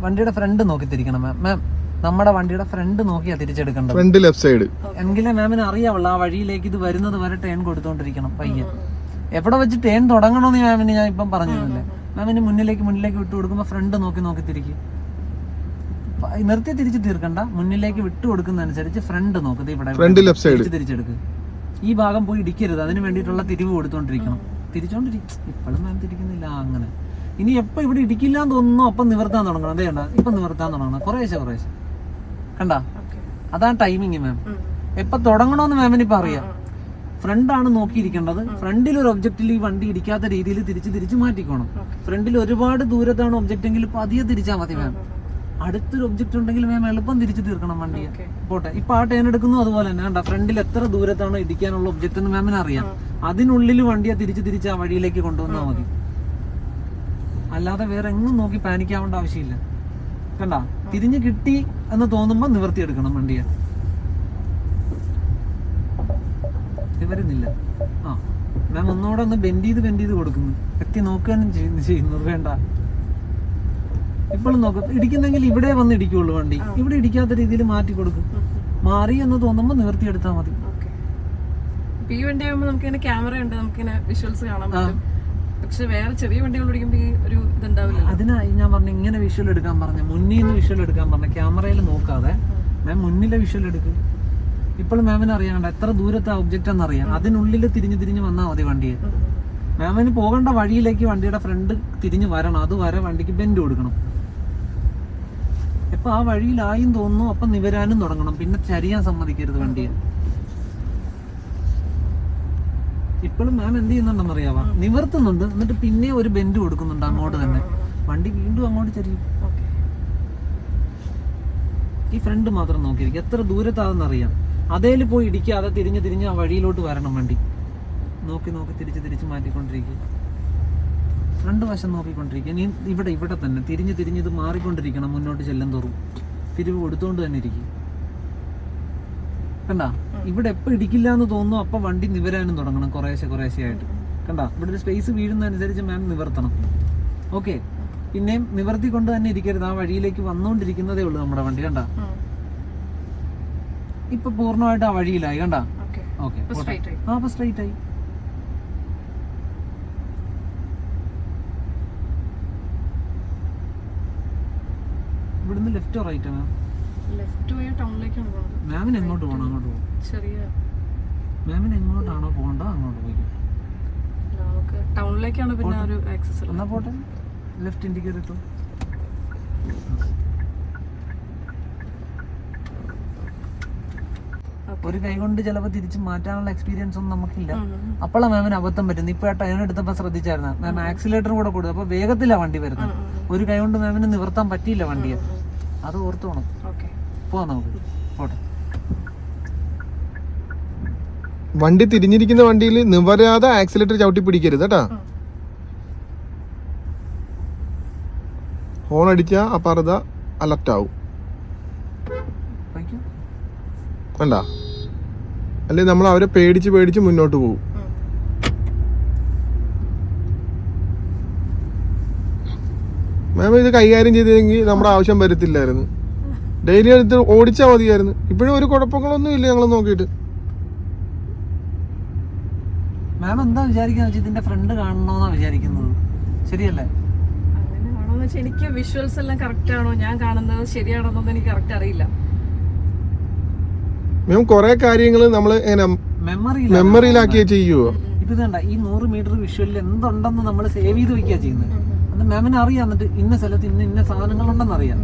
വണ്ടിയുടെ ഫ്രണ്ട് നോക്കി തിരിക്കണം മാം. നമ്മുടെ വണ്ടിയുടെ ഫ്രണ്ട് നോക്കിയാ തിരിച്ചെടുക്കേണ്ടത്, ഫ്രണ്ട് ലെഫ്റ്റ് സൈഡ്. എങ്കിലേ മാമിന് അറിയാവുള്ളൂ ആ വഴിയിലേക്ക് ഇത് വരുന്നത് വരെ ടേൺ കൊടുത്തോണ്ടിരിക്കണം പയ്യെ. എവിടെ വെച്ച് ടേൺ തുടങ്ങണമെന്ന് മാമിന് ഞാൻ ഇപ്പം പറഞ്ഞിരുന്നില്ലേ. മാമിന് മുന്നിലേക്ക് വിട്ടു കൊടുക്കുമ്പോൾ ഫ്രണ്ട് നോക്കി തിരിക്കും. നിർത്തി തിരിച്ച് തീർക്കണ്ട, മുന്നിലേക്ക് വിട്ടു കൊടുക്കുന്നതനുസരിച്ച് ഫ്രണ്ട് നോക്കുന്നത് ഇവിടെ തിരിച്ചെടുക്കുക. ഈ ഭാഗം പോയി ഇടിക്കരുത്, അതിന് വേണ്ടിയിട്ടുള്ള തിരിവ് കൊടുത്തോണ്ടിരിക്കണം. തിരിച്ചോണ്ടിരിക്കും. ഇപ്പോഴും മാം തിരിക്കുന്നില്ല. അങ്ങനെ ഇനി എപ്പോൾ ഇവിടെ ഇടിക്കില്ലാന്ന് തോന്നുന്നു അപ്പം നിവർത്താൻ തുടങ്ങണം. അതേ കണ്ട, ഇപ്പം നിവർത്താൻ തുടങ്ങണം കുറേശ്ശെ കണ്ട. അതാണ് ടൈമിങ് മാം. എപ്പോൾ തുടങ്ങണമെന്ന് മാമിന് ഇപ്പം അറിയാം. ഫ്രണ്ടാണ് നോക്കിയിരിക്കേണ്ടത്. ഫ്രണ്ടിൽ ഒരു ഒബ്ജക്റ്റിൽ ഈ വണ്ടി ഇടിക്കാത്ത രീതിയിൽ തിരിച്ച് മാറ്റിക്കോണം. ഫ്രണ്ടിൽ ഒരുപാട് ദൂരത്താണ് ഒബ്ജക്റ്റ് എങ്കിൽ പതിയെ തിരിച്ചാൽ മതി മാം. അടുത്തൊരു ഒബ്ജക്റ്റ് ഉണ്ടെങ്കിൽ മാം എളുപ്പം തിരിച്ചു തീർക്കണം വണ്ടിയെ. പോട്ടെ, ഇപ്പൊ ആ ടേൺ എടുക്കുന്നു അതുപോലെ തന്നെ കണ്ട, ഫ്രണ്ടിൽ എത്ര ദൂരത്താണ് ഇടിക്കാനുള്ള ഒബ്ജക്റ്റ് എന്ന് മാമിന് അറിയാം. അതിനുള്ളിൽ വണ്ടിയെ തിരിച്ച് ആ വഴിയിലേക്ക് കൊണ്ടുവന്നാൽ മതി. അല്ലാതെ വേറെ എങ്ങും നോക്കി പാനിക്കാവേണ്ട ആവശ്യമില്ല. കണ്ട, തിരിഞ്ഞ് കിട്ടി എന്ന് തോന്നുമ്പോൾ നിവർത്തിയെടുക്കണം വണ്ടിയെ. വരുന്നില്ല. ആ മാം ഒന്നുകൂടെ ഒന്ന് ബെൻഡ് ചെയ്ത് കൊടുക്കുന്നു. എത്തി നോക്കാനും ചെയ്യുന്നത് വേണ്ട. ഇപ്പോഴും നോക്കും. ഇടിക്കുന്നെങ്കിൽ ഇവിടെ വന്ന് ഇടിക്കുള്ളൂ വണ്ടി. ഇവിടെ ഇടിക്കാത്ത രീതിയിൽ മാറ്റി കൊടുക്കും. മാറി എന്ന് തോന്നുമ്പോൾ നിവർത്തിയെടുത്താൽ മതി. ഈ വണ്ടി ആകുമ്പോൾ നമുക്ക് ക്യാമറ ഉണ്ട്, നമുക്ക് വിഷ്വൽസ് കാണാൻ പറ്റും. പക്ഷെ വേറെ ചെറിയ വണ്ടികൾ ഓടിക്കുമ്പോൾ ഒരു ഇതുണ്ടാവില്ല. അതിനായി ഞാൻ പറഞ്ഞു ഇങ്ങനെ വിഷ്വൽ എടുക്കാൻ പറഞ്ഞു, മുന്നിൽ നിന്ന് വിഷ്വൽ എടുക്കാൻ പറഞ്ഞു. ക്യാമറയിൽ നോക്കാതെ മാം മുന്നിലെ വിഷ്വൽ എടുക്കും. ഇപ്പോഴും മാമിന് അറിയാണ്ട എത്ര ദൂരത്തെ ഒബ്ജക്റ്റ് എന്നറിയാം. അതിനുള്ളിൽ തിരിഞ്ഞ് വന്നാൽ മതി വണ്ടിയെ. മാമിന് പോകേണ്ട വഴിയിലേക്ക് വണ്ടിയുടെ ഫ്രണ്ട് തിരിഞ്ഞ് വരണം. അതുവരെ വണ്ടിക്ക് ബെൻഡ് കൊടുക്കണം. എപ്പൊ ആ വഴിയിലായും തോന്നുന്നു അപ്പം നിവരാനും തുടങ്ങണം. പിന്നെ ചരിയാൻ സമ്മതിക്കരുത് വണ്ടിയെ. ഇപ്പോഴും മാം എന്ത് ചെയ്യുന്നുണ്ടെന്ന് അറിയാവാ, നിവർത്തുന്നുണ്ട്, എന്നിട്ട് പിന്നെ ഒരു ബെൻഡ് കൊടുക്കുന്നുണ്ട് അങ്ങോട്ട് തന്നെ. വണ്ടി വീണ്ടും അങ്ങോട്ട് ചരിയും. ഈ ഫ്രണ്ട് മാത്രം നോക്കിയിരിക്കും. എത്ര ദൂരത്താണെന്ന് അറിയാം. അതേൽ പോയി ഇടിക്കാതെ തിരിഞ്ഞ് ആ വഴിയിലോട്ട് വരണം വണ്ടി. നോക്കി തിരിച്ച് മാറ്റിക്കൊണ്ടിരിക്കുക. ഫ്രണ്ട് വശം നോക്കിക്കൊണ്ടിരിക്കുക. നീ ഇവിടെ തന്നെ തിരിഞ്ഞ് ഇത് മാറിക്കൊണ്ടിരിക്കണം. മുന്നോട്ട് ചെല്ലും തോറും തിരിവ് കൊടുത്തോണ്ട് തന്നെ ഇരിക്കും. കണ്ട, ഇവിടെ എപ്പോൾ ഇടിക്കില്ല എന്ന് തോന്നുന്നു അപ്പം വണ്ടി നിവരാനും തുടങ്ങണം കുറേശ്ശെ ആയിട്ട്. കണ്ട, ഇവിടെ ഒരു സ്പേസ് വീഴുന്നതനുസരിച്ച് മാം നിവർത്തണം. ഓക്കെ, പിന്നെയും നിവർത്തിക്കൊണ്ട് തന്നെ ഇരിക്കരുത്. ആ വഴിയിലേക്ക് വന്നുകൊണ്ടിരിക്കുന്നതേ ഉള്ളൂ നമ്മുടെ വണ്ടി. കണ്ട, ഇപ്പൊ പൂർണ്ണമായിട്ട് ആ വഴിയിലായി. കണ്ട, ഓക്കെ, അപ്പൊ സ്ട്രൈറ്റ് ആയി. ഇവിടുന്ന് ലെഫ്റ്റോ റൈറ്റോ മാം? മാമിന് എങ്ങോട്ട് പോകണം? അങ്ങോട്ട് പോകും. മാമിന് എങ്ങോട്ടാണോ പോകേണ്ടത് അങ്ങോട്ട് പോയിക്കും. എന്നാ പോട്ടെ, ലെഫ്റ്റ് ഇൻഡിക്കേറ്റർ ഇട്ടു. ഒരു കൈ കൊണ്ട് ചിലപ്പോൾ തിരിച്ച് മാറ്റാനുള്ള എക്സ്പീരിയൻസ് ഒന്നും നമുക്കില്ല. അപ്പോഴാണ് മാമിന് അബദ്ധം പറ്റുന്നത്. ഇപ്പൊ ആ ടൈം എടുത്തപ്പോൾ ശ്രദ്ധിച്ചായിരുന്നു മാം. ആക്സിലേറ്ററും കൂടെ കൊടുത്തു, അപ്പൊ വേഗത്തിലാണ് വണ്ടി വരുന്നത്. ഒരു കൈ കൊണ്ട് മാമിന് നിവർത്താൻ പറ്റിയില്ല വണ്ടിയെ. അത് ഓർത്തു വേണം. പോവാം നമുക്ക്. പോട്ടെ. വണ്ടി തിരിഞ്ഞിരിക്കുന്ന വണ്ടിയിൽ നിവരാതെ ആക്സിലേറ്റർ ചവിട്ടി പിടിക്കരുത് കേട്ടാ. ഹോൺ അടിച്ചാ അപ്പറത അലർട്ട് ആവും. കണ്ടാ, അല്ലെ നമ്മൾ അവരെ പേടിച്ച് മുന്നോട്ട് പോകും. മാം ഇത് കൈകാര്യം ചെയ്തെങ്കിൽ നമ്മുടെ ആവശ്യം വരത്തില്ലായിരുന്നു. ഡെയിലി എടുത്ത് ഓടിച്ചാൽ മതിയായിരുന്നു. ഇപ്പോഴും ഒരു കുഴപ്പങ്ങളൊന്നും ഇല്ല ഞങ്ങൾ നോക്കിയിട്ട്. മാം എന്താ വിചാരിക്കുന്നത്? ഇതിന്റെ ഫ്രണ്ട് കാണണമെന്നാ വിചാരിക്കുന്നത്. ശരിയല്ലേ? എനിക്ക് വിഷ്വൽസ് എല്ലാം കറക്റ്റ് ആണോ, ഞാൻ കാണുന്നത് ശരിയാണോന്നൊന്നും എനിക്ക് കറക്റ്റ് അറിയില്ല. മാം കുറെ കാര്യങ്ങൾ നമ്മൾ മെമ്മറിയിലാക്കിയേ ചെയ്യുവോ? ഇപ്പൊ ഇതണ്ട, ഈ 100 മീറ്റർ വിഷ്വലിൽ എന്തുണ്ടെന്ന് നമ്മൾ സേവ് ചെയ്ത് വെക്കുക ചെയ്യുന്നത്. അത് മാമിന് അറിയാം. എന്നിട്ട് ഇന്ന സ്ഥലത്ത് ഇന്ന സാധനങ്ങളുണ്ടെന്ന് അറിയാം.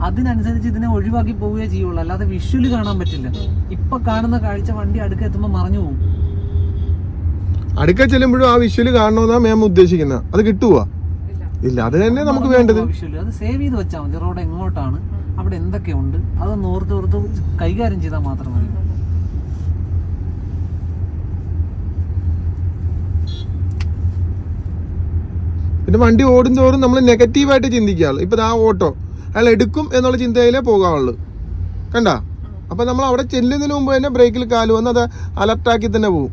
അതിനനുസരിച്ച് ഇതിനെ ഒഴിവാക്കി പോവുകയേ ചെയ്യുള്ളൂ. അല്ലാതെ വിഷ്വല് കാണാൻ പറ്റില്ല. ഇപ്പൊ കാണുന്ന കാഴ്ച വണ്ടി അടുക്ക എത്തുമ്പോൾ മറഞ്ഞു പോകും. അടുക്ക ചെല്ലുമ്പോഴും ആ വിഷ്വല് കാണണമെന്നാ മാം ഉദ്ദേശിക്കുന്നത്. അത് കിട്ടുവോ? ഇല്ല. അത് തന്നെ നമുക്ക് വേണ്ടത്. വിഷ്വല് അത് സേവ് ചെയ്ത് വെച്ചാൽ മതി. റോഡ് എങ്ങോട്ടാണ്, അവിടെ എന്തൊക്കെയുണ്ട്, അതൊന്ന് ഓർത്ത് കൈകാര്യം ചെയ്താൽ മാത്രം മതി. പിന്നെ വണ്ടി ഓടും തോറും നമ്മൾ നെഗറ്റീവായിട്ട് ചിന്തിക്കാറുള്ളൂ. ഇപ്പൊ ആ ഓട്ടോ അയാൾ എടുക്കും എന്നുള്ള ചിന്തയിലേ പോകാനുള്ളൂ. കണ്ട, അപ്പൊ നമ്മൾ അവിടെ ചെല്ലുന്നതിന് മുമ്പ് തന്നെ ബ്രേക്കിൽ കാല് വന്ന് അത് അലർട്ടാക്കി തന്നെ പോകും.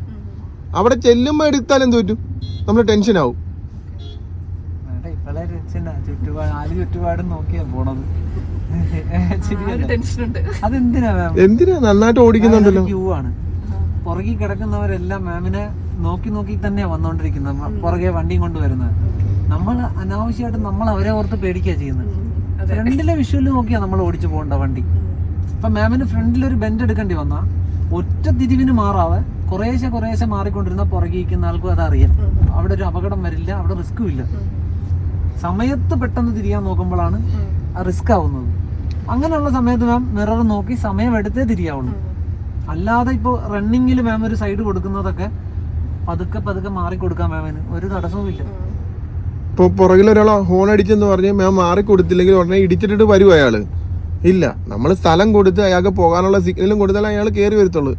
അവിടെ ചെല്ലുമ്പോൾ എടുത്താൽ എന്ത് പറ്റും? നമ്മൾ ടെൻഷൻ ആവും. ചുറ്റുപാട് 4 ചുറ്റുപാടും നോക്കിയാ പോണത്. ടെൻഷനുണ്ട്. അതെന്തിനാ മാം? എന്തിനാ നന്നായിട്ട് ഓടിക്കുന്നുണ്ടല്ലോ. ക്യൂ ആണ്. പുറകിൽ കിടക്കുന്നവരെല്ലാം മാമിനെ നോക്കി നോക്കി തന്നെയാ വന്നോണ്ടിരിക്കുന്നത്, പുറകെ വണ്ടിയും കൊണ്ടുവരുന്നത്. നമ്മൾ അനാവശ്യമായിട്ട് നമ്മൾ അവരെ ഓർത്ത് പേടിക്കുക ചെയ്യുന്നത്. ഫ്രണ്ടിലെ വിഷ്വല് നോക്കിയാ നമ്മൾ ഓടിച്ചു പോകേണ്ട വണ്ടി. ഇപ്പൊ മാമിന് ഫ്രണ്ടിൽ ഒരു ബെൻഡ് എടുക്കേണ്ടി വന്നാ ഒറ്റ തിരിവിന് മാറാതെ കുറേശ്ശെ മാറിക്കൊണ്ടിരുന്ന പുറകിരിക്കുന്ന ആൾക്കും അതറിയാം അവിടെ ഒരു അപകടം വരില്ല, അവിടെ റിസ്ക്കും ഇല്ല. സമയത്ത് പെട്ടെന്ന് തിരിയാൻ നോക്കുമ്പോഴാണ് റിസ്ക് ആവുന്നത്. അങ്ങനെയുള്ള സമയത്ത് മാം മിറർ നോക്കി സമയം എടുത്തേ തിരിയാവുള്ളൂ. അല്ലാതെ ഇപ്പോൾ റണ്ണിങ്ങിൽ മാം ഒരു സൈഡ് കൊടുക്കുന്നതൊക്കെ പതുക്കെ മാറി കൊടുക്കാൻ മാമിന് ഒരു തടസ്സവും ഇല്ല. ഇപ്പൊ പുറകിൽ ഒരാൾ ഹോൺ അടിച്ചെന്ന് പറഞ്ഞ് മാം മാറി കൊടുത്തില്ലെങ്കിൽ ഉടനെ ഇടിച്ചിട്ടിട്ട് വരും അയാള്. ഇല്ല, നമ്മൾ സ്ഥലം കൊടുത്ത് അയാൾക്ക് പോകാനുള്ള സിഗ്നലും കൊടുത്താൽ അയാൾ കയറി വരത്തുള്ളൂ.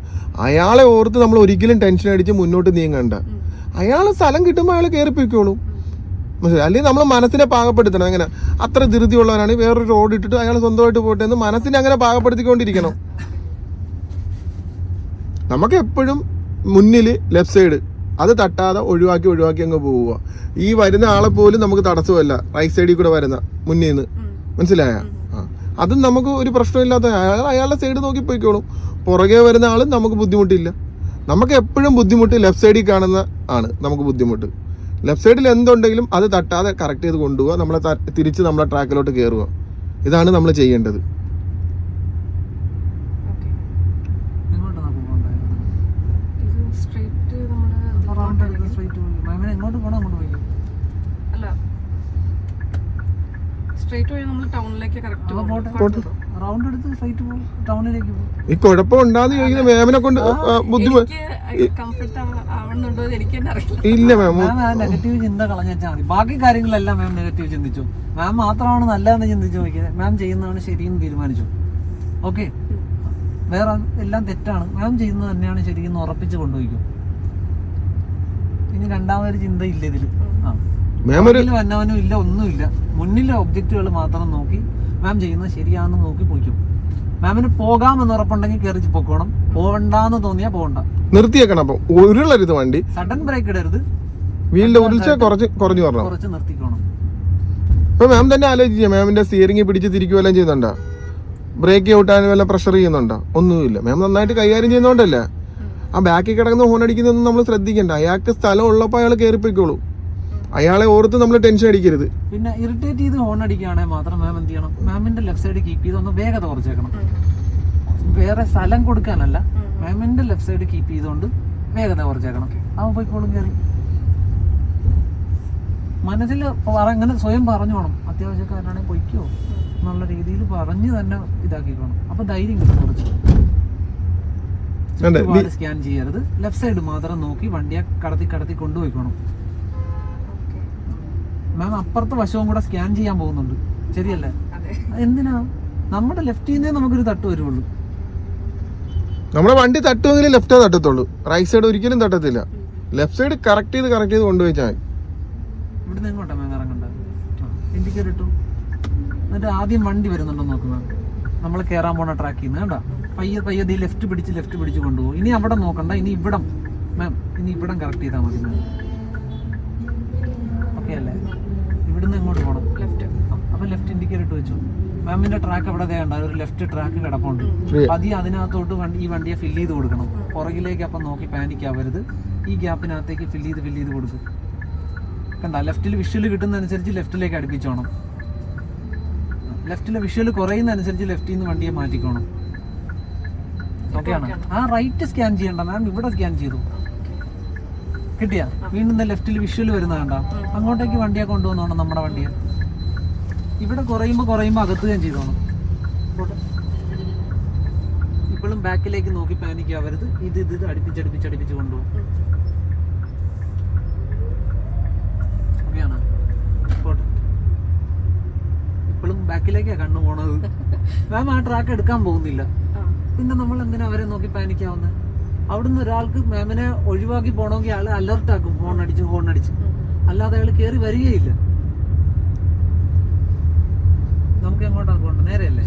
അയാളെ ഓർത്ത് നമ്മൾ ഒരിക്കലും ടെൻഷൻ അടിച്ച് മുന്നോട്ട് നീങ്ങണ്ട. അയാൾ സ്ഥലം കിട്ടുമ്പോൾ അയാൾ കയറി പോയിക്കോളും. അല്ലെങ്കിൽ നമ്മൾ മനസ്സിനെ പാകപ്പെടുത്തണം. എങ്ങനെ അത്ര ധൃതിയുള്ളവരാണ് വേറൊരു റോഡ് ഇട്ടിട്ട് അയാൾ സ്വന്തമായിട്ട് പോട്ടെ എന്ന് മനസ്സിനെ അങ്ങനെ പാകപ്പെടുത്തിക്കൊണ്ടിരിക്കണം. നമുക്ക് എപ്പോഴും മുന്നിൽ ലെഫ്റ്റ് സൈഡ് അത് തട്ടാതെ ഒഴിവാക്കി അങ്ങ് പോവുക. ഈ വരുന്ന ആളെ പോലും നമുക്ക് തടസ്സമല്ല, റൈറ്റ് സൈഡിൽ കൂടെ വരുന്ന മുന്നിൽ നിന്ന്. മനസ്സിലായ? അതും നമുക്ക് ഒരു പ്രശ്നമില്ലാത്ത അയാളുടെ സൈഡ് നോക്കി പോയിക്കോളും. പുറകെ വരുന്ന ആളും നമുക്ക് ബുദ്ധിമുട്ടില്ല. നമുക്ക് എപ്പോഴും ബുദ്ധിമുട്ട് ലെഫ്റ്റ് സൈഡിൽ കാണുന്ന ആണ് നമുക്ക് ബുദ്ധിമുട്ട്. ലെഫ്റ്റ് സൈഡിൽ എന്തുണ്ടെങ്കിലും അത് തട്ടാതെ കറക്റ്റ് ചെയ്ത് കൊണ്ടുപോവുക, നമ്മളെ തിരിച്ച് നമ്മളെ ട്രാക്കിലോട്ട് കയറുക. ഇതാണ് നമ്മൾ ചെയ്യേണ്ടത്. ഈ കുഴപ്പമുണ്ടാന്ന് ചോദിക്കുന്ന മാമിനെ കൊണ്ട് ബുദ്ധിമുട്ട് ഇല്ല മാം. നെഗറ്റീവ് ചിന്ത കളഞ്ഞാൽ മതി. ബാക്കി കാര്യങ്ങളെല്ലാം മാം നെഗറ്റീവ് ചിന്തിച്ചു. മാം മാത്രമാണ് നല്ലതെന്ന് ചിന്തിച്ചു നോക്കിയത്. മാം ചെയ്യുന്നതാണ് ശരിയെന്ന് തീരുമാനിച്ചു. ഓക്കെ, വേറെ എല്ലാം തെറ്റാണ്, മാം ചെയ്യുന്നത് തന്നെയാണ് ശരിയെന്ന് ഉറപ്പിച്ച് കൊണ്ടുപോയിക്കും. ഇനി രണ്ടാമതൊരു ചിന്ത ഇല്ല ഇതിൽ. വന്നവനും ഇല്ല, ഒന്നുമില്ല. മുന്നിലെ ഒബ്ജക്റ്റുകൾ മാത്രം നോക്കി മാം ചെയ്യുന്നത് ശരിയാണെന്ന് നോക്കി പോയിക്കും. മാമിന് പോകാമെന്ന് ഉറപ്പുണ്ടെങ്കിൽ കയറി പൊക്കോണം, പോവണ്ടെന്ന് തോന്നിയാ പോകണ്ട, നിർത്തിയേക്കണം. അപ്പൊ ഉരുളരുത് വണ്ടി, സഡൻ ബ്രേക്ക് ഇടരുത്, വീലിന്റെ ഉരുൾച്ച കുറച്ച് നിർത്തിക്കോണം. ഇപ്പൊ മാം തന്നെ ആലോചിച്ച മാമിന്റെ സ്റ്റിയറിംഗ് പിടിച്ച് തിരിക്കുവെല്ലാം ചെയ്യുന്നുണ്ടോ? ബ്രേക്ക് ഔട്ടാൻ വല്ല പ്രഷർ ചെയ്യുന്നുണ്ടോ? ഒന്നുമില്ല. മാം നന്നായിട്ട് കൈകാര്യം ചെയ്യുന്നോണ്ടല്ലേ. ആ ബാക്കിൽ കിടക്കുന്ന ഹോൺ അടിക്കുന്നതൊന്നും നമ്മൾ ശ്രദ്ധിക്കണ്ട. അയാൾക്ക് സ്ഥലം ഉള്ളപ്പോൾ അയാൾ കയറിപ്പോയിക്കോളൂ. അയാളെ ഓർത്ത് നമ്മൾ ടെൻഷൻ അടിക്കരുത്. പിന്നെ ഇറിറ്റേറ്റ് ചെയ്ത് ഹോൺ അടിക്കുകയാണെങ്കിൽ മാത്രം മാം എന്ത് ചെയ്യണം? മാമിന്റെ ലെഫ്റ്റ് സൈഡ് കീപ്പ് ചെയ്ത് ഒന്ന് വേഗത കുറച്ചേക്കണം. വേറെ സ്ഥലം കൊടുക്കാനല്ല, മാമിന്റെ ലെഫ്റ്റ് സൈഡ് കീപ്പ് ചെയ്തുകൊണ്ട് വേഗത കുറച്ചേക്കണം. അവൻ പോയിക്കോളും കയറി. മനസ്സിൽ അങ്ങനെ സ്വയം പറഞ്ഞു വേണം, അത്യാവശ്യക്കാരനാണെങ്കിൽ പൊയ്ക്കോ എന്നുള്ള രീതിയിൽ പറഞ്ഞ് തന്നെ ഇതാക്കിക്കോണം. അപ്പൊ ധൈര്യം കിട്ടും. കുറച്ച് സ്കാൻ ചെയ്യരുത്, ലെഫ്റ്റ് സൈഡ് മാത്രം നോക്കി വണ്ടിയെ കടത്തി കൊണ്ടുപോയിക്കോണം. മാം അപ്പുറത്തെ വശവും കൂടെ സ്കാൻ ചെയ്യാൻ പോകുന്നുണ്ട്, ശരിയല്ലേ? എന്തിനാ? നമ്മുടെ ലെഫ്റ്റിൽ നിന്നേ നമുക്കൊരു തട്ട് വരുള്ളൂ. നമ്മുടെ വണ്ടി തട്ടുമെങ്കിൽ ലെഫ്റ്റേ തട്ടത്തുള്ളൂ, റൈറ്റ് സൈഡ് ഒരിക്കലും തട്ടത്തില്ല. ലെഫ്റ്റ് സൈഡ് കറക്റ്റ് ചെയ്ത് കൊണ്ടുപോയിച്ചാൽ ഇവിടുന്ന് എങ്ങോട്ടാ മാം ഇറങ്ങണ്ടത്? ഇൻഡിക്കേറ്റർ ഇട്ടു. എന്നിട്ട് ആദ്യം വണ്ടി വരുന്നുണ്ടോ നോക്കുക. നമ്മൾ കയറാൻ പോണ ട്രാക്കിൽ നിന്ന് കണ്ട പയ്യെ ലെഫ്റ്റ് പിടിച്ച് കൊണ്ടുപോകും. ഇനി അവിടെ നോക്കണ്ട, ഇനി ഇവിടം മാം, ഇനി ഇവിടം കറക്റ്റ് ചെയ്താൽ മതി മാം. ഓക്കെ അല്ലേ? ഇവിടുന്ന് എങ്ങോട്ട് പോകണം? ലെഫ്റ്റ്. അപ്പൊ ലെഫ്റ്റ് ഇൻഡിക്കേറ്റർ ഇട്ട് വെച്ചു. മാമിന്റെ ട്രാക്ക് അവിടെ വേണ്ട, ഒരു ലെഫ്റ്റ് ട്രാക്ക് കിടപ്പുണ്ട്. അതിനകത്തോട്ട് ഈ വണ്ടിയെ ഫില്ല് ചെയ്ത് കൊടുക്കണം. പുറകിലേക്ക് അപ്പം നോക്കി പാനിക് ആവരുത്. ഈ ഗ്യാപ്പിനകത്തേക്ക് ഫില്ല് ചെയ്ത് കൊടുക്കും. കണ്ട, ലെഫ്റ്റിൽ വിഷ്വൽ കിട്ടുന്നതനുസരിച്ച് ലെഫ്റ്റിലേക്ക് അടുപ്പിച്ചോണം. ലെഫ്റ്റിലെ വിഷ്വൽ കുറയുന്നതനുസരിച്ച് ലെഫ്റ്റിൽ നിന്ന് വണ്ടിയെ മാറ്റിക്കോണം. ഓക്കെയാണ്? ആ റൈറ്റ് സ്കാൻ ചെയ്യണ്ട മാം, ഇവിടെ സ്കാൻ ചെയ്തു. കിട്ടിയ വീണ്ടും ലെഫ്റ്റിൽ വിഷ്വൽ വരുന്ന കണ്ട, അങ്ങോട്ടേക്ക് വണ്ടിയെ കൊണ്ടുവന്നോണം. നമ്മുടെ വണ്ടിയെ ഇവിടെ കുറയുമ്പോൾ അകത്തുകയും ചെയ്തോണം. ഇപ്പോഴും ബാക്കിലേക്ക് നോക്കി പാനിക് ആവരുത്. ഇത് അടുപ്പിച്ച് കൊണ്ടുപോകും. ഓക്കെയാണ്? ഇപ്പോഴും ബാക്കിലേക്കാ കണ്ണു പോണത്. മാം ആ ട്രാക്ക് എടുക്കാൻ പോകുന്നില്ല. പിന്നെ നമ്മൾ എന്തിനാ അവരെ നോക്കി പാനിക് ആവുന്നത്? അവിടുന്ന് ഒരാൾക്ക് മാമിനെ ഒഴിവാക്കി പോകണമെങ്കിൽ അയാൾ അലർട്ടാക്കും, ഹോൺ അടിച്ച്. അല്ലാതെ അയാൾ കയറി വരികയില്ല. നമുക്ക് എങ്ങോട്ടാണ് പോകേണ്ടത്? നേരെയല്ലേ?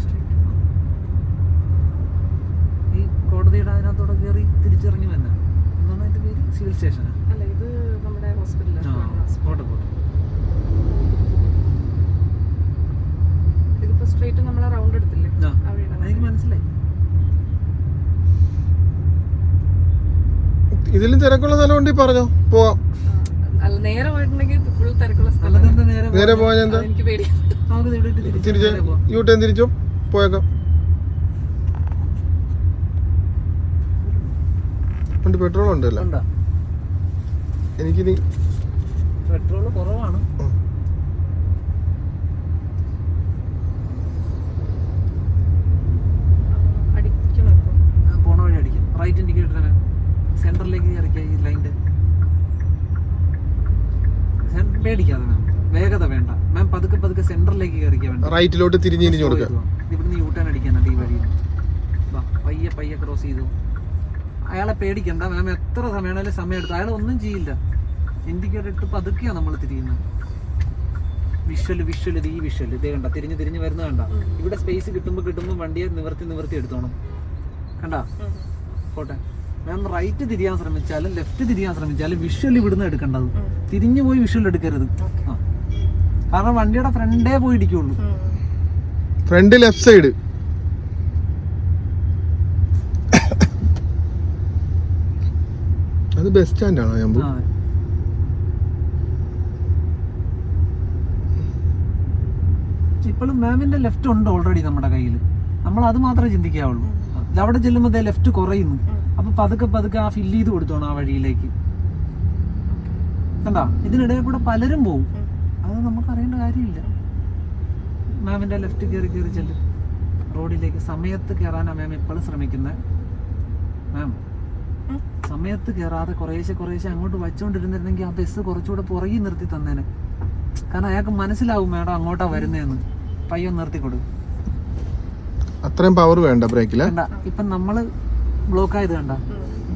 ഈ കോടതിയുടെ അതിനകത്തോടെ കയറി തിരിച്ചിറങ്ങി വന്ന എന്താണ് അതിന്റെ പേര്? സിവിൽ സ്റ്റേഷനാണ്. വരത്തില്ലേ ആ, എനിക്ക് മനസ്സിലായി. ഇതിലും തിരക്കുള്ള സ്ഥലം ഉണ്ടെങ്കിൽ പറഞ്ഞോ, പോവാം. അല്ല നേരെ പോയിട്ടുണ്ടെങ്കിൽ ഫുൾ തിരക്കുള്ള സ്ഥലം. അല്ലാതെ നേരെ നേരെ പോയാൽ എന്താ, എനിക്ക് പേടിയാണ്. നമുക്ക് ഇവിടെ ഇട്ട് തിരിച്ച് തിരിച്ച് നേരെ പോവാം. യൂട്ടേൺ തിരിച്ചോ പോയേക്കാം. ഉണ്ട്, പെട്രോൾ ഉണ്ടല്ലോ. ഉണ്ടോ? എനിക്കിനി പെട്രോള് കുറവാണ്. അടിക്കണം ഇപ്പൊ. പോണ വഴി അടിക്കാം. റൈറ്റ് ഇൻഡിക്കേറ്റർ സെന്ററിലേക്ക് ഇറക്കിയ ഈ ലൈൻ്റെ പേടിക്കാതെ മാം, വേഗത വേണ്ട മാം, പതുക്കെ പതുക്കെ സെന്ററിലേക്ക് കയറിക്കാൻ വേണ്ട. റൈറ്റിലോട്ട് തിരിഞ്ഞു കൊടുക്കാം. ഇവിടുന്ന് യൂട്ടേൺ അടിക്കാനുണ്ട് ഈ വഴിയിൽ. പയ്യെ പയ്യെ ക്രോസ് ചെയ്തു. അയാളെ പേടിക്കണ്ട മാം, എത്ര സമയമാണെങ്കിലും സമയം എടുത്തു. അയാൾ ഒന്നും ചെയ്യില്ല. ഇൻഡിക്കേറ്റർ ഇട്ട് പതുക്കെയാണ് നമ്മൾ തിരിയുന്നത്. വിഷ്വല് ഇത് ഈ വിഷ്വല് ഇതേ കണ്ട, തിരിഞ്ഞ് തിരിഞ്ഞ് വരുന്നത് കണ്ട. ഇവിടെ സ്പേസ് കിട്ടുമ്പോൾ വണ്ടിയെ നിവർത്തി എടുത്തോണം. കണ്ട പോട്ടെ മാം. റൈറ്റ് തിരിയാൻ ശ്രമിച്ചാലും ലെഫ്റ്റ് തിരിയാൻ ശ്രമിച്ചാലും വിഷ്വൽ ഇവിടുന്ന് എടുക്കേണ്ടത്. തിരിഞ്ഞു പോയി വിഷ്വൽ എടുക്കരുത്. ആ, കാരണം വണ്ടിയുടെ ഫ്രണ്ടേ പോയി ഇടിക്കുള്ളൂ. Front left side. അത് ബസ് സ്റ്റാൻഡാണോ ഞാൻ? ഇപ്പോഴും മാമിന്റെ ലെഫ്റ്റ് ഉണ്ട് ഓൾറെഡി നമ്മുടെ കയ്യിൽ. നമ്മൾ അത് മാത്രമേ ചിന്തിക്കാവുള്ളൂ. അവിടെ ചെല്ലുമ്പോൾ ലെഫ്റ്റ് കുറയുന്നു. അപ്പൊ പതുക്കെ പതുക്കെ ആ ഫില്ല് ചെയ്ത് കൊടുത്തോണം ആ വഴിയിലേക്ക്. കണ്ടാ, ഇതിനിടയിൽ കൂടെ പലരും പോവും. അത് നമുക്ക് അറിയേണ്ട കാര്യമില്ല. മാമിന്റെ ലെഫ്റ്റ് കയറി ചെല്ലും റോഡിലേക്ക്. സമയത്ത് കയറാനാണ് മാം എപ്പോഴും ശ്രമിക്കുന്നത്. മാം സമയത്ത് കയറാതെ കുറേശ്ശെ അങ്ങോട്ട് വച്ചുകൊണ്ടിരുന്നിരുന്നെങ്കിൽ ആ ബസ് കുറച്ചുകൂടെ പുറകിൽ നിർത്തി തന്നേനെ. കാരണം അയാൾക്ക് മനസ്സിലാവും മേഡം അങ്ങോട്ടാ വരുന്നതെന്ന്. പയ്യോ നിർത്തി കൊടുക്കും. അത്രയും പവർ വേണ്ട ബ്രേക്കില്. കണ്ട, ഇപ്പം നമ്മള് ബ്ലോക്ക് ആയത് കണ്ട.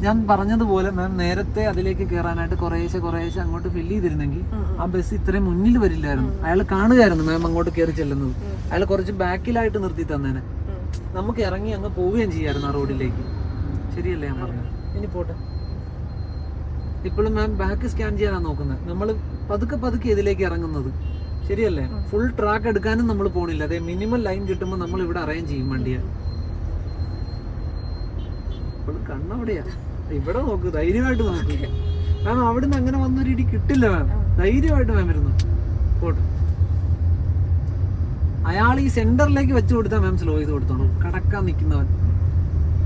ഞാൻ പറഞ്ഞതുപോലെ മാം നേരത്തെ അതിലേക്ക് കയറാനായിട്ട് കുറേശ്ശെ അങ്ങോട്ട് ഫില്ല് ചെയ്തിരുന്നെങ്കിൽ ആ ബസ് ഇത്രയും മുന്നിൽ വരില്ലായിരുന്നു. അയാൾ കാണുകയായിരുന്നു മാം അങ്ങോട്ട് കയറി ചെല്ലുന്നത്. അയാൾ കുറച്ച് ബാക്കിലായിട്ട് നിർത്തി തന്നേനെ. നമുക്ക് ഇറങ്ങി അങ്ങ് പോവുകയും ചെയ്യായിരുന്നു ആ റോഡിലേക്ക്. ശരിയല്ലേ ഞാൻ പറഞ്ഞത്? ഇനി പോട്ടെ. ഇപ്പോഴും മാം ബാക്ക് സ്കാൻ ചെയ്യാനാണ് നോക്കുന്നത്. നമ്മൾ പതുക്കെ ഇതിലേക്ക് ഇറങ്ങുന്നത്. ശരിയല്ലേ? ഫുൾ ട്രാക്ക് എടുക്കാനും നമ്മൾ പോണില്ല. അതെ, മിനിമം ലൈൻ കിട്ടുമ്പോൾ നമ്മൾ ഇവിടെ അറേഞ്ച് ചെയ്യും വണ്ടിയെ. ഇപ്പോൾ കണ്ണവിടെയാ. ഇവിടെ നോക്ക്, ധൈര്യമായിട്ട് നോക്ക് മാം. അവിടുന്ന് അങ്ങനെ വന്നൊരു ഇടി കിട്ടില്ല മാം. ധൈര്യമായിട്ട് മാം ഇരുന്നു പോട്ടെ. അയാൾ ഈ സെന്ററിലേക്ക് വെച്ച് കൊടുത്താൽ മാം സ്ലോ ചെയ്ത് കൊടുത്തോണം. കടക്കാൻ നിൽക്കുന്നവൻ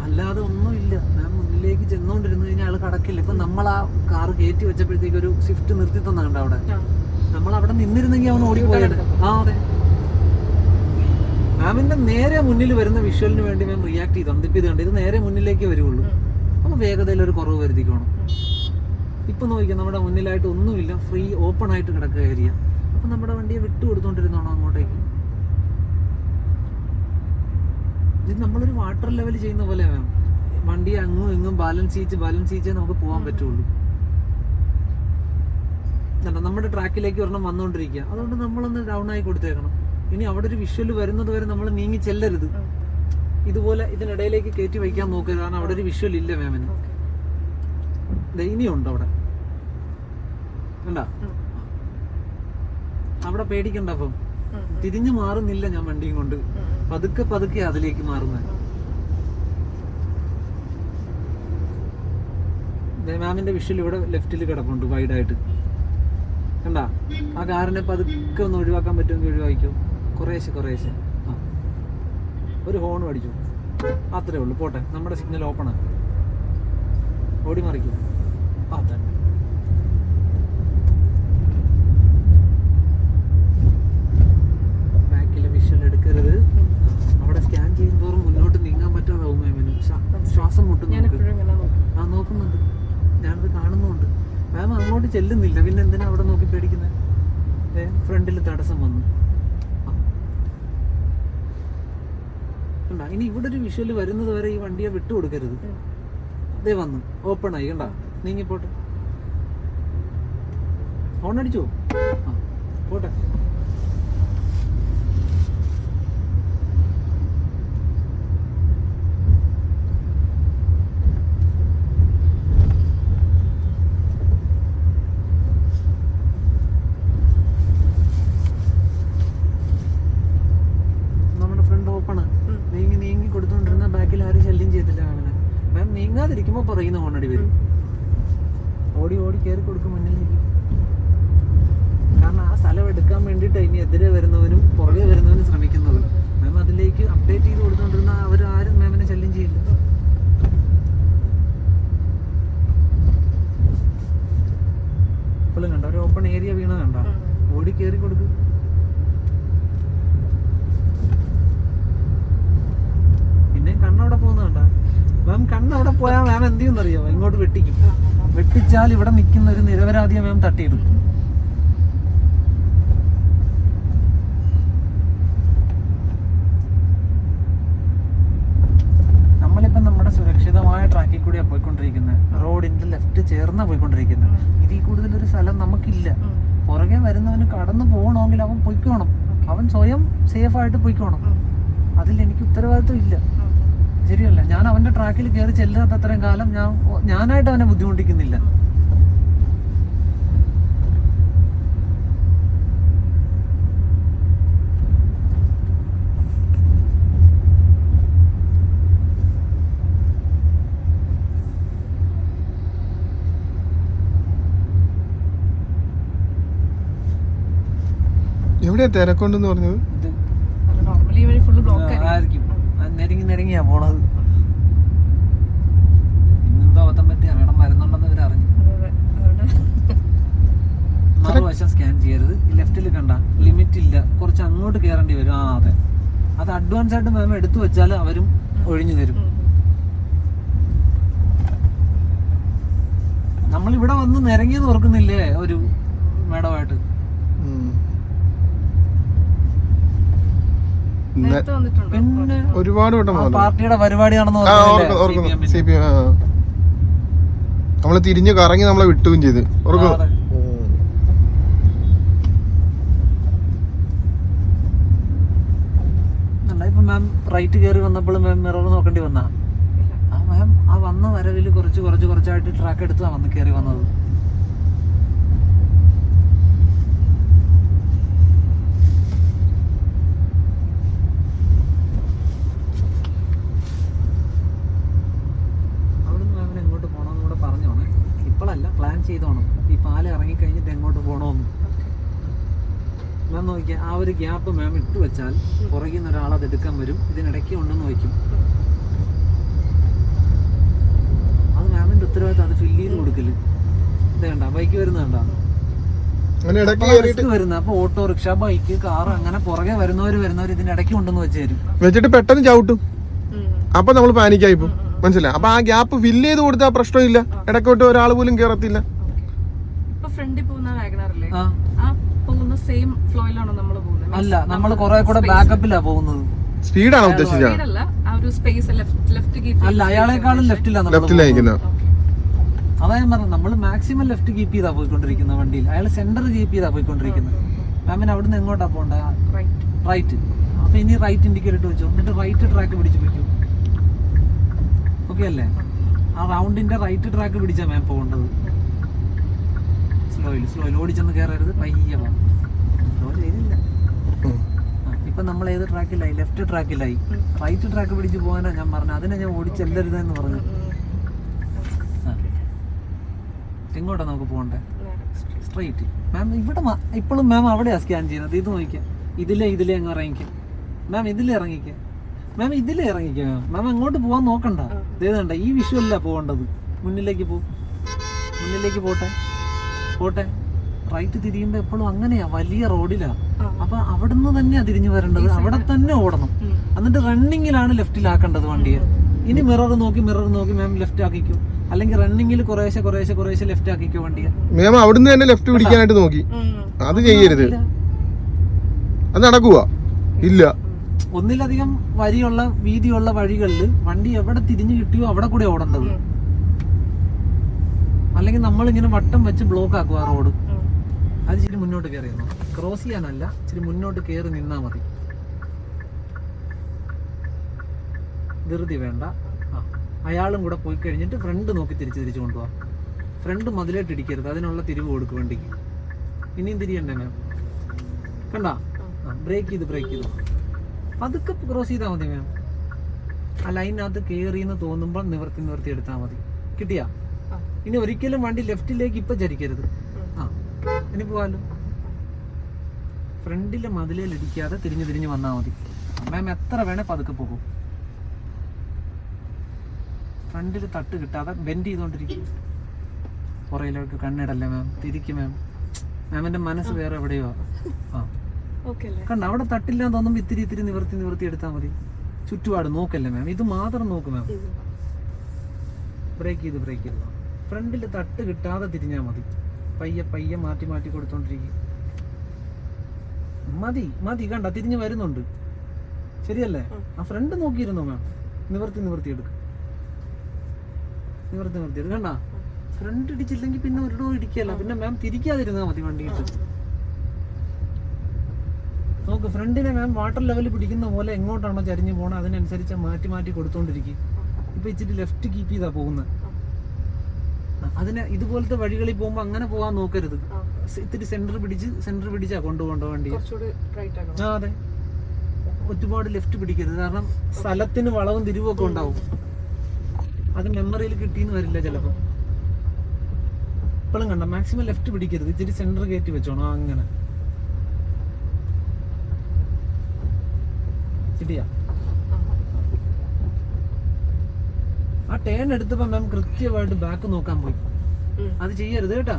അല്ലാതെ ഒന്നുമില്ല മാം. മുന്നിലേക്ക് ചെന്നോണ്ടിരുന്നു കഴിഞ്ഞാൽ അയാൾ കടക്കില്ല. ഇപ്പൊ നമ്മൾ ആ കാറ് കയറ്റി വെച്ചപ്പോഴത്തേക്ക് ഒരു സ്വിഫ്റ്റ് നിർത്തി തന്നുണ്ട് അവിടെ. നമ്മൾ അവിടെ നിന്നിരുന്നെങ്കിൽ അവൻ ഓടിപ്പോയത്. ആ അതെ, മാമിന്റെ നേരെ മുന്നിൽ വരുന്ന വിഷ്വലിന് വേണ്ടി മാം റിയാക്ട് ചെയ്തു. അന്തിപ്പ് കണ്ട് ഇത് നേരെ മുന്നിലേക്ക് വരുള്ളൂ. അപ്പൊ വേഗതയിൽ ഒരു കുറവ് വരുത്തിക്കണം. ഇപ്പൊ നോക്കിയാൽ നമ്മുടെ മുന്നിലായിട്ട് ഒന്നുമില്ല, ഫ്രീ ഓപ്പൺ ആയിട്ട് കിടക്കുക ഏരിയ. അപ്പൊ നമ്മുടെ വണ്ടിയെ വിട്ടു കൊടുത്തോണ്ടിരുന്നോണോ അങ്ങോട്ടേക്ക്? ഇത് നമ്മളൊരു വാട്ടർ ലെവൽ ചെയ്യുന്ന പോലെ മാം. വണ്ടി അങ്ങും ഇങ്ങും ബാലൻസ് ചെയ്യിച്ച് നമുക്ക് പോകാൻ പറ്റുള്ളൂ. നമ്മുടെ ട്രാക്കിലേക്ക് ഒരെണ്ണം വന്നുകൊണ്ടിരിക്കുക. അതുകൊണ്ട് നമ്മളൊന്ന് ഡൗൺ ആയി കൊടുത്തേക്കണം. ഇനി അവിടെ ഒരു വിഷ്വൽ വരുന്നത് വരെ നമ്മൾ നീങ്ങി ചെല്ലരുത്. ഇതുപോലെ ഇതിനിടയിലേക്ക് കയറ്റി വയ്ക്കാൻ നോക്കരുത്. കാരണം അവിടെ ഒരു വിഷ്വൽ ഇല്ല മാമിന്. ഇനിയുണ്ട് അവിടെ കണ്ടാ. അവിടെ പേടിക്കണ്ട. അപ്പം തിരിഞ്ഞു മാറുന്നില്ല ഞാൻ വണ്ടിയും കൊണ്ട്. പതുക്കെ അതിലേക്ക് മാറുന്നത്. മാമിന്റെ വിഷ്വൽ ഇവിടെ ലെഫ്റ്റിൽ കിടപ്പുണ്ട് വൈഡായിട്ട്. കണ്ടാ, ആ കാറിനെ പതുക്കെ ഒന്ന് ഒഴിവാക്കാൻ പറ്റുമെങ്കിൽ ഒഴിവാക്കിക്കോ. കുറേശ്ശെ ആ ഒരു ഹോണും അടിച്ചു. അത്രേ ഉള്ളൂ. പോട്ടെ, നമ്മുടെ സിഗ്നൽ ഓപ്പണാണ്. ഓടി മറിക്കും. ആ തന്നെ. ബാക്കിലെ വിഷ്വൽ എടുക്കരുത്. അവിടെ സ്കാൻ ചെയ്യുന്നതോറും മുന്നോട്ട് നീങ്ങാൻ പറ്റാതാവും മാമിന്. ശ്വാസം മുട്ടുന്നു. ആ നോക്കുന്നുണ്ട്, ഞാനത് കാണുന്നുണ്ട്. മാം അങ്ങോട്ട് ചെല്ലുന്നില്ല. പിന്നെ എന്തിനാ അവിടെ നോക്കി പേടിക്കുന്നത്? ഫ്രണ്ടിൽ തടസ്സം വന്നു. ഇനി ഇവിടെ ഒരു വിഷ്വല് വരുന്നത് വരെ ഈ വണ്ടിയെ വിട്ടു കൊടുക്കരുത്. അതേ വന്നു, ഓപ്പൺ ആയി. കണ്ടാ, നീങ്ങിപ്പോട്ടെ. ഹോൺ അടിച്ചോ? ആ പോട്ടെ. നമ്മുടെ ഫ്രണ്ട് ഓപ്പണ്. മാം നീങ്ങാതിരിക്കുമ്പോ പറയുന്ന ഹോണടി വരും. ഓടി ഓടി കയറി കൊടുക്കും മുന്നിലേക്ക്. കാരണം ആ സ്ഥലം എടുക്കാൻ വേണ്ടിയിട്ട് ഇനി എതിരെ വരുന്നവനും പുറകെ വരുന്നവനും ശ്രമിക്കുന്നത്. മാം അതിലേക്ക് അപ്ഡേറ്റ് ചെയ്ത് കൊടുത്തോണ്ടിരുന്ന അവരാരും മാമിനെ ശല്യം ചെയ്യില്ല. ഇപ്പോഴും കണ്ട ഒരു ഓപ്പൺ ഏരിയ വീണ കണ്ട, ഓടി കയറി കൊടുക്കും. പിന്നെ കണ്ണവിടെ പോകുന്ന കണ്ട മാം, കണ്ണവിടെ പോയാൽ മാം എന്ത് ചെയ്യുന്നറിയോ, ഇങ്ങോട്ട് വെട്ടിക്കും. വെട്ടിച്ചാൽ ഇവിടെ നിൽക്കുന്ന ഒരു നിരപരാധിയെ മാം തട്ടിയിടും. നമ്മളിപ്പം നമ്മുടെ സുരക്ഷിതമായ ട്രാക്കിൽ കൂടിയാണ് പോയിക്കൊണ്ടിരിക്കുന്നത്. റോഡിന്റെ ലെഫ്റ്റ് ചേർന്നാ പോയിക്കൊണ്ടിരിക്കുന്നത്. ഇതിൽ കൂടുതലൊരു സ്ഥലം നമുക്കില്ല. പുറകെ വരുന്നവന് കടന്നു പോകണമെങ്കിൽ അവൻ പൊയ്ക്കോണം. അവൻ സ്വയം സേഫ് ആയിട്ട് പൊയ്ക്കോണം. അതിൽ എനിക്ക് ഉത്തരവാദിത്വം ഇല്ല. ശരിയല്ല, ഞാൻ അവന്റെ ട്രാക്കിൽ കയറി ചെല്ലാത്തത്രയും കാലം ഞാനായിട്ട് അവനെ ബുദ്ധിമുട്ടിക്കുന്നില്ല. എവിടെയാ തിരക്കൊണ്ടെന്ന് പറഞ്ഞത്? നോർമലി വഴി ഫുള്ള് ബ്ലോക്ക് ആയിരിക്കും. നെരങ്ങിയാ പോണത്. ഇന്നെന്തോ അബദ്ധം പറ്റി ഇടം വരുന്നുണ്ടെന്ന് ഇവർ അറിഞ്ഞു. മറുവശം സ്കാൻ ചെയ്യരുത്. ലെഫ്റ്റിൽ കണ്ട ലിമിറ്റ് ഇല്ല, കുറച്ച് അങ്ങോട്ട് കയറേണ്ടി വരും. അതെ, അത് അഡ്വാൻസ് ആയിട്ട് മാം എടുത്തു വെച്ചാൽ അവരും ഒഴിഞ്ഞു തരും. നമ്മളിവിടെ വന്ന് നിരങ്ങിയെന്ന് ഓർക്കുന്നില്ലേ ഒരു മേഡമായിട്ട്? പിന്നെ ഒരുപാട് വട്ടം പാർട്ടിയുടെ പരിപാടിയാണെന്ന് നമ്മള് തിരിഞ്ഞു കറങ്ങി നമ്മളെ വിട്ടുകയും ചെയ്ത് ഓർക്കും. ഇപ്പൊ മാം റൈറ്റ് കയറി വന്നപ്പോൾ മാം മിറർ നോക്കേണ്ടി വന്നാ? ആ മാം ആ വന്ന വരവിൽ കുറച്ചായിട്ട് ട്രാക്ക് എടുത്താ വന്ന് കയറി വന്നത്. പ്ലാൻ ചെയ്തോണം ഈ പാല ഇറങ്ങി കഴിഞ്ഞിട്ട് എങ്ങോട്ട് പോകണമെന്ന്. മാം നോക്കിയാൽ ആ ഒരു ഗ്യാപ്പ് മാം ഇട്ട് വെച്ചാൽ പുറകിൽ നിന്ന് ഒരാൾ അത് എടുക്കാൻ വരും. ഇതിനിടയ്ക്ക് ഉണ്ടെന്ന് വയ്ക്കും. അത് മാമിന്റെ ഉത്തരവാദിത്തം. അത് ഫില്ല് ചെയ്ത് കൊടുക്കല്. ഇത് കണ്ട ബൈക്ക് വരുന്നതണ്ട വരുന്നത്. അപ്പൊ ഓട്ടോറിക്ഷ, ബൈക്ക്, കാർ അങ്ങനെ പുറകെ വരുന്നവർ ഇതിനിടയ്ക്ക് ഉണ്ടെന്ന് വെച്ച് തരും. വെച്ചിട്ട് പെട്ടെന്ന് ചവിട്ടും. അപ്പൊ നമ്മൾ പാനിക്കായിപ്പോ മനസ്സിലായി. അപ്പൊ ആ ഗ്യാപ്പ് ഫില്ല് ചെയ്ത് കൊടുത്താൽ പ്രശ്നമില്ല. ഇടയ്ക്കോട്ട് ഒരാൾ പോലും കേറത്തില്ല. അല്ല, നമ്മൾ കുറെ കൂടെ ബാക്കപ്പിലാ പോകുന്നത്. സ്പീഡാണ് ഉദ്ദേശിച്ചത്. അല്ല, അയാളെക്കാളും ലെഫ്റ്റിലാണ്. അതാ ഞാൻ പറഞ്ഞത്, നമ്മൾ മാക്സിമം ലെഫ്റ്റ് കീപ്പ് ചെയ്താ പോയിക്കൊണ്ടിരിക്കുന്ന വണ്ടിയിൽ. അയാൾ സെന്റർ കീപ്പ് ചെയ്താ പോയിക്കൊണ്ടിരിക്കുന്നത്. മാമിന് അവിടുന്ന് എങ്ങോട്ടാ പോണ്ട? റൈറ്റ്. അപ്പൊ ഇനി റൈറ്റ് ഇൻഡിക്കേറ്റർ ഇട്ട് വെച്ചോ. എന്നിട്ട് റൈറ്റ് ട്രാക്ക് പിടിച്ചു വെക്കും. ഓക്കെ അല്ലേ? ആ റൗണ്ടിന്റെ റൈറ്റ് ട്രാക്ക് പിടിച്ചാ മാം പോകേണ്ടത്. സ്ലോയിൽ ഓടിച്ചെന്ന് കയറരുത്. പയ്യെ പോകാം. സ്ലോ ചെയ്തില്ല. ഇപ്പൊ നമ്മൾ ഏത് ട്രാക്കിലായി? ലെഫ്റ്റ് ട്രാക്കിലായി. റൈറ്റ് ട്രാക്ക് പിടിച്ച് പോകാനാ ഞാൻ പറഞ്ഞത്. അതിനെ ഞാൻ ഓടിച്ചെല്ലരുതെന്ന് പറഞ്ഞു. എങ്ങോട്ടാ നമുക്ക് പോകണ്ടേ? സ്ട്രൈറ്റ്. മാം ഇവിടെ ഇപ്പോഴും മാം അവിടെയാ സ്കാൻ ചെയ്യുന്നത്. ഇത് നോക്കിയാൽ ഇതിലേ അങ്ങ് ഇറങ്ങിക്കാം. മാം ഇതിലേ ഇറങ്ങിക്കാം. മാം ഇതിലേ ഇറങ്ങിക്കാം. മാം അങ്ങോട്ട് പോകാൻ നോക്കണ്ട. ഇതേതണ്ട ഈ വിഷ്വല്ല പോകേണ്ടത്. മുന്നിലേക്ക് പോട്ടെ. റൈറ്റ് തിരിയുമ്പോ എപ്പോഴും അങ്ങനെയാ, വലിയ റോഡിലാ. അപ്പൊ അവിടുന്ന് തന്നെയാ തിരിഞ്ഞു വരേണ്ടത്. അവിടെ തന്നെ ഓടണം. എന്നിട്ട് റണ്ണിങ്ങിലാണ് ലെഫ്റ്റിലാക്കേണ്ടത് വണ്ടിയെ. ഇനി മിറർ നോക്കി മാം ലെഫ്റ്റ് ആക്കിക്കോ. അല്ലെങ്കിൽ റണ്ണിങ്ങിൽ കുറേശ്ശെ ലെഫ്റ്റ് ആക്കിക്കോ വണ്ടിയെ. മാം അവിടുന്ന് തന്നെ ലെഫ്റ്റ് പിടിക്കാനായിട്ട് നോക്കി. അത് ചെയ്യരുത്. അത് നടക്കുക ഇല്ല. ഒന്നിലധികം വീതിയുള്ള വഴികളിൽ വണ്ടി എവിടെ തിരിഞ്ഞു കിട്ടിയോ അവിടെ കൂടെ ഓടേണ്ടത്. അല്ലെങ്കിൽ നമ്മളിങ്ങനെ വട്ടം വെച്ച് ബ്ലോക്ക് ആക്കുക ആ റോഡ്. അത് ഇച്ചിരി മുന്നോട്ട് കയറിയെന്നോ, ക്രോസ് ചെയ്യാനല്ല, ഇച്ചിരി മുന്നോട്ട് കയറി നിന്നാ മതി. ധൃതി വേണ്ട. അയാളും കൂടെ പോയി കഴിഞ്ഞിട്ട് ഫ്രണ്ട് നോക്കി തിരിച്ചു കൊണ്ടുപോവാം. ഫ്രണ്ട് മതിലായിട്ട് ഇടിക്കരുത്. അതിനുള്ള തിരിവ് കൊടുക്കും വണ്ടിക്ക്. ഇനിയും തിരിയണ്ടേ മാം? കണ്ട ബ്രേക്ക് ചെയ്ത് പതുക്കെ ക്രോസ് ചെയ്താൽ മതി മാം. ആ ലൈനകത്ത് കയറിയെന്ന് തോന്നുമ്പോൾ നിവർത്തി എടുത്താൽ മതി. കിട്ടിയാ? ആ. ഇനി ഒരിക്കലും വണ്ടി ലെഫ്റ്റിലേക്ക് ഇപ്പൊ ചരിക്കരുത്. ആ ഇനി പോവാലോ. ഫ്രണ്ടിലെ മതിലേൽ ഇടിക്കാതെ തിരിഞ്ഞ് വന്നാൽ മതി. മാം എത്ര വേണേ പതുക്കെ പോകും. ഫ്രണ്ടിൽ തട്ട് കിട്ടാതെ ബെൻഡ് ചെയ്തോണ്ടിരിക്കും. പുറയിലോട്ട് കണ്ണിടല്ലേ മാം, തിരിക്കും മാം. മാമിന്റെ മനസ്സ് വേറെ എവിടെയോ. ആ കണ്ട അവിടെ തട്ടില്ലാന്ന് തോന്നുമ്പോ ഇത്തിരി നിവർത്തി എടുത്താൽ മതി. ചുറ്റുപാട് നോക്കല്ലേ മാം, ഇത് മാത്രം നോക്ക് മാം. ബ്രേക്ക് ചെയ്ത് ഫ്രണ്ടിൽ തട്ട് കിട്ടാതെ തിരിഞ്ഞാൽ മതി. പയ്യെ മാറ്റി കൊടുത്തോണ്ടിരിക്കും. മതി കണ്ട തിരിഞ്ഞ് വരുന്നുണ്ട്. ശരിയല്ലേ? ആ ഫ്രണ്ട് നോക്കിയിരുന്നോ മാം. നിവർത്തി എടുക്കും. കണ്ട ഫ്രണ്ട് ഇടിച്ചില്ലെങ്കിൽ പിന്നെ ഒരിടവും ഇടിക്കല്ല. പിന്നെ മാം തിരിക്കാതിരുന്നാ മതി വണ്ടിയിട്ട്. നോക്ക് ഫ്രണ്ടിനെ മാം വാട്ടർ ലെവൽ പിടിക്കുന്ന പോലെ എങ്ങോട്ടാണോ ചരിഞ്ഞു പോകണം അതിനനുസരിച്ച് മാറ്റി കൊടുത്തോണ്ടിരിക്കും. ഇപ്പൊ ഇച്ചിരി ലെഫ്റ്റ് കീപ്പ് ചെയ്താ പോകുന്നത്. അതിന് ഇതുപോലത്തെ വഴികളിൽ പോകുമ്പോ അങ്ങനെ പോകാൻ നോക്കരുത്. ഇത്തിരി സെന്റർ പിടിച്ചാ കൊണ്ടുപോകേണ്ട വണ്ടി. ആ അതെ, ഒരുപാട് ലെഫ്റ്റ് പിടിക്കരുത്. കാരണം സ്ഥലത്തിന് വളവും തിരിവും ഒക്കെ ഉണ്ടാവും. അത് മെമ്മറിയിൽ കിട്ടിയെന്ന് വരില്ല ചിലപ്പോ. ഇപ്പോഴും കണ്ട മാക്സിമം ലെഫ്റ്റ് പിടിക്കരുത്. ഇച്ചിരി സെന്റർ കയറ്റി വെച്ചോണം. അങ്ങനെ ശരിയാ. ആ ടേൺ എടുത്തപ്പോ മാം കൃത്യമായിട്ട് ബാക്ക് നോക്കാൻ പോയി. അത് ചെയ്യരുത് കേട്ടാ.